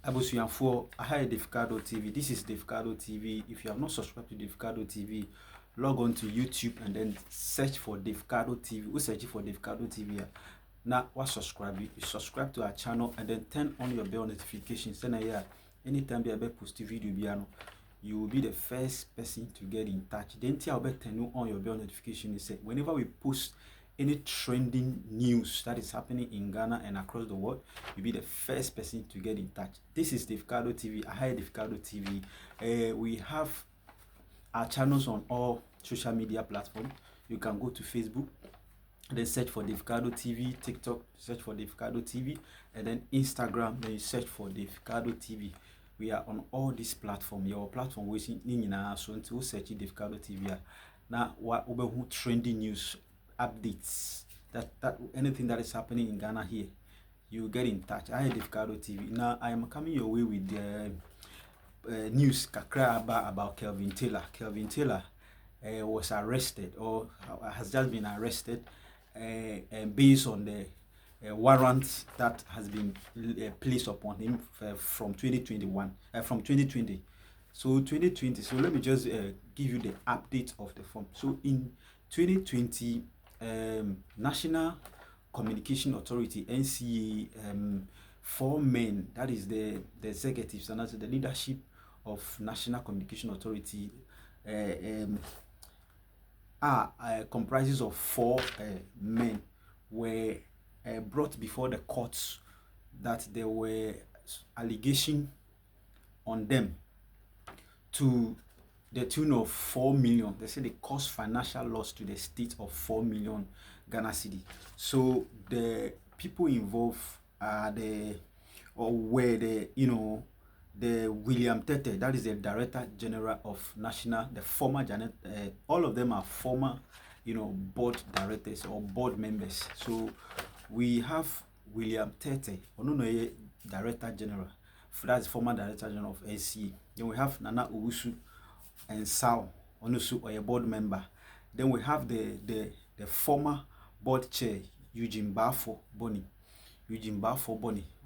Abusuyanfo, hi Deficado TV. This is Deficado TV. If you have not subscribed to Deficado TV, log on to YouTube and then search for Deficado TV. We search for Deficado TV. Now, what subscribe? You subscribe to our channel and then turn on your bell notifications. Then anytime we post video, you will be the first person to get in touch. Then tell turn on your bell notification. Whenever we post any trending news that is happening in Ghana and across the world, you'll be the first person to get in touch. This is Deficado TV. Hi Deficado TV. We have our channels on all social media platforms. You can go to Facebook, then search for Deficado TV, TikTok, search for Deficado TV, and then Instagram, then you search for Deficado TV. We are on all these platforms. Your platform is in so until search Deficado TV. Now, what about trending news? Updates that anything that is happening in Ghana here, you get in touch. I Deficado TV. Now I am coming your way with the news kakra about Kelvin Taylor. Kelvin Taylor was arrested or has just been arrested based on the warrant that has been placed upon him from 2020. So 2020. So let me just give you the update of the form. So in 2020. National Communication Authority (NCA), 4 men, that is the executives and also the leadership of National Communication Authority, comprises of 4 men, were brought before the courts that there were allegations on them to the tune of 4 million. They say they caused financial loss to the state of 4 million Ghana cedi. So the people involved are the William Tete, that is the Director General of National, the former all of them are former, board directors or board members. So we have William Tete, Director General, that's former Director General of NCA. Then we have Nana Owusu and Sao Onusu, or a board member. Then we have the former board chair, Eugene Bafo Boni,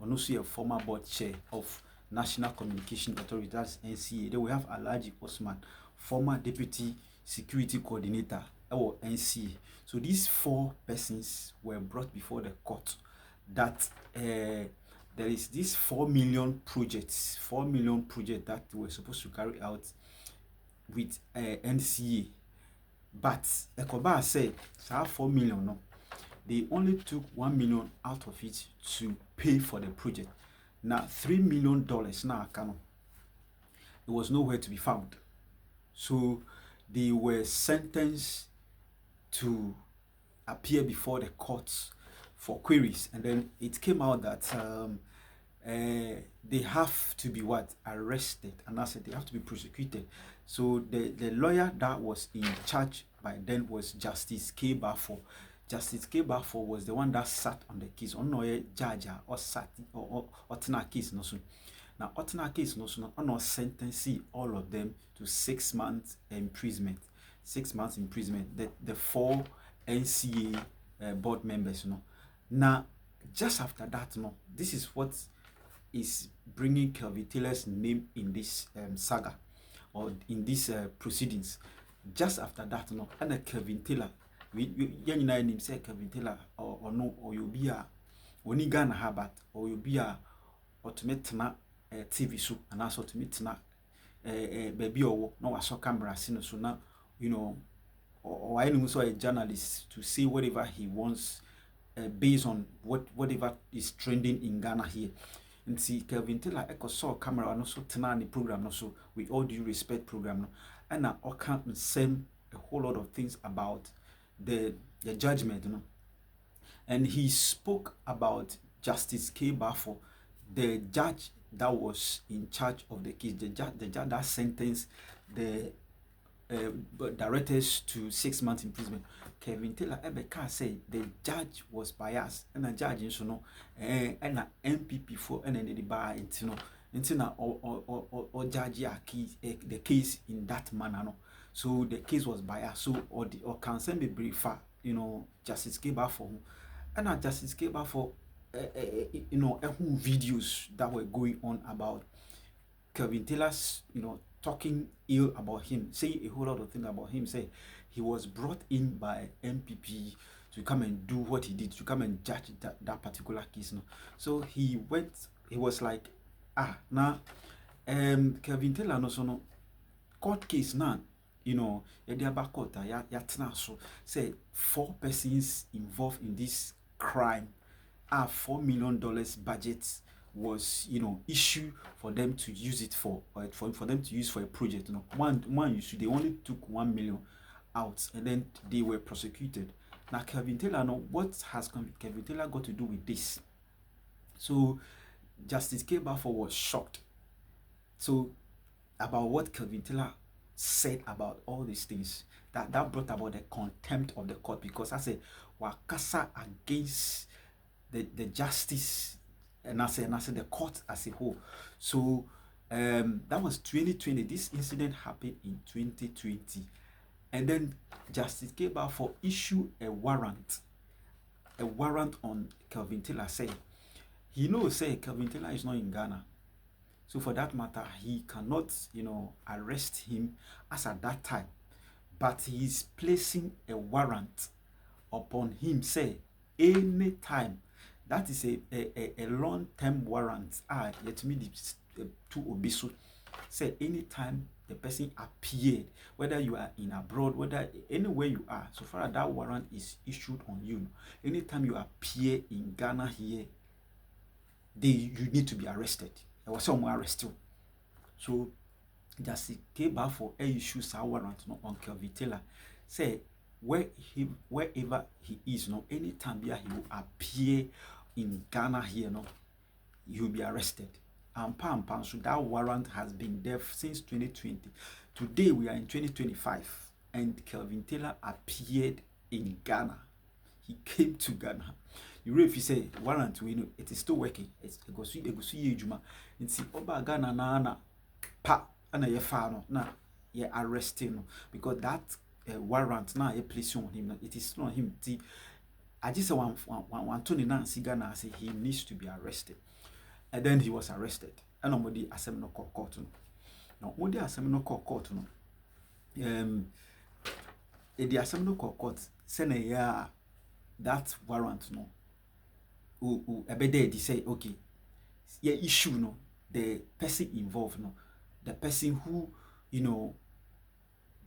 Onusu, a former board chair of National Communication Authority, that's NCA. Then we have Alhaji Osman, former deputy security coordinator or NCA. So these 4 persons were brought before the court that there is this 4 million projects that were supposed to carry out with NCA, but Ekoba said 4 million, no, they only took 1 million out of it to pay for the project. Now $3 million now it was nowhere to be found. So they were sentenced to appear before the courts for queries, and then it came out that they have to be arrested, and I said they have to be prosecuted. So the lawyer that was in charge by then was Justice K. Bafo. Justice K. Bafo was the one that sat on the case. On no judge or sat or Otna case no soon. Now Otna case no soon on sentencing all of them to 6 months imprisonment. 6 months imprisonment. The 4 NCA board members, Now just after that, this is what is bringing Kelvin Taylor's name in this saga or in these proceedings. Just after that, and Kelvin Taylor, young name say Kelvin Taylor or no, or you'll be a only Ghana Habat, or you'll be a automatic TV show, and also automatic baby or no, I saw camera scene, so now, or I know a journalist to say whatever he wants based on whatever is trending in Ghana here. And see Kelvin Taylor saw camera and also the program also with all due respect program, and I can't say a whole lot of things about the judgment, and he spoke about Justice K. Bafo, the judge that was in charge of the case, the judge that sentenced the directors to 6 months imprisonment. Kelvin Taylor Ebeka said the judge was biased, and the judge and an MPP for and the bar or judge the case in that manner. So the case was biased. So or can send me briefer, Justice K. Bafo, and Justice K. Bafo videos that were going on about Kelvin Taylor's, talking ill about him, saying a whole lot of things about him. Say he was brought in by MPP to come and do what he did, to come and judge that particular case. No? So he was like, now, Kelvin Taylor no so no court case now, yɛde court yɛatena so say 4 persons involved in this crime. $4 million budget was issued for them to use it for them to use for a project. One issue, they only took 1 million out and then they were prosecuted. Now Kelvin Taylor, what has Kelvin Taylor got to do with this? So Justice K. Bafo was shocked. So about what Kelvin Taylor said about all these things, that brought about the contempt of the court, because I said wakasa against the justice and I said the court as a whole. So that was 2020. This incident happened in 2020, and then Justice K. Bafo issued a warrant on Kelvin Taylor. Say he knows Kelvin Taylor is not in Ghana. So for that matter, he cannot, arrest him as at that time. But he is placing a warrant upon him, say, any time. That is a long-term warrant. Yet me to obiso. Say anytime the person appeared, whether you are in abroad, whether anywhere you are, so far that warrant is issued on you. Anytime you appear in Ghana here, you need to be arrested. There was someone arrested. So Justice K. Bafo issues a warrant on Kelvin Taylor. Say wherever he is, anytime he will appear in Ghana here, he will be arrested. So that warrant has been there since 2020. Today we are in 2025, and Kelvin Taylor appeared in Ghana. He came to Ghana. You read if you say warrant, it is still working. It's a go see juma. In see oba Ghana na pa ana ye fa no na ye arresting no, because that warrant na ye place on him. It is not him. I just say one Tony na see Ghana say he needs to be arrested, and then he was arrested. And nobody Affem no court no. Now nobody Affem no court no. The Affem no court say na ya that warrant no. They say okay, issue the person involved the person who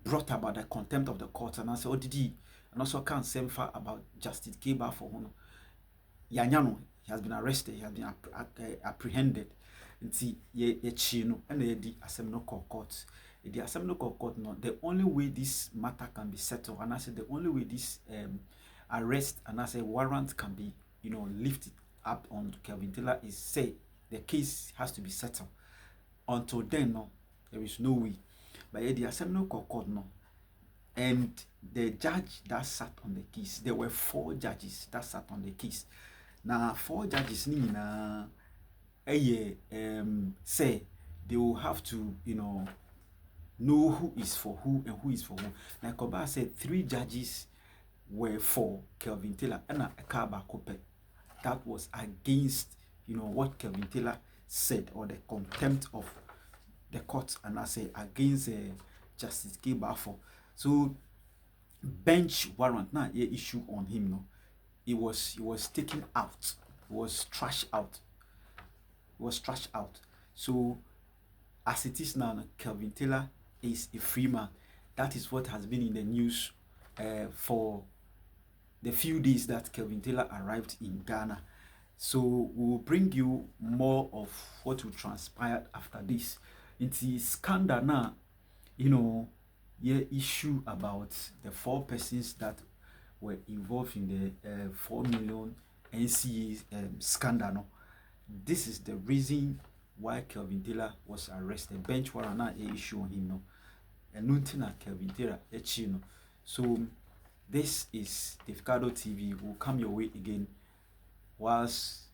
brought about the contempt of the court, and I said did he, and also can't say far about Justice K. Bafo he has been arrested, he has been apprehended, and see and the Affem no court. The Affem no court the only way this matter can be settled, and I said the only way this arrest and I say warrant can be lifted up on Kelvin Taylor is say the case has to be settled. Until then, there is no way. But the Affem no court and the judge that sat on the case, there were 4 judges that sat on the case. Now 4 judges say they will have to know who is for who and who is for who. Like Koba said, 3 judges were for Kelvin Taylor and a Kaba Kope. That was against what Kelvin Taylor said, or the contempt of the court, and I say against Justice K. Bafo. So bench warrant now issue on him it was taken out, it was trashed out. So as it is now, Kelvin Taylor is a free man. That is what has been in the news for the few days that Kelvin Taylor arrived in Ghana. So we'll bring you more of what will transpire after this. It's the scandal now, issue about the 4 persons that were involved in the 4 million NCA scandal. This is the reason why Kelvin Taylor was arrested. Bench warrant now issue on him and nothing at Kelvin Taylor So this is Defcado TV. Will come your way again whilst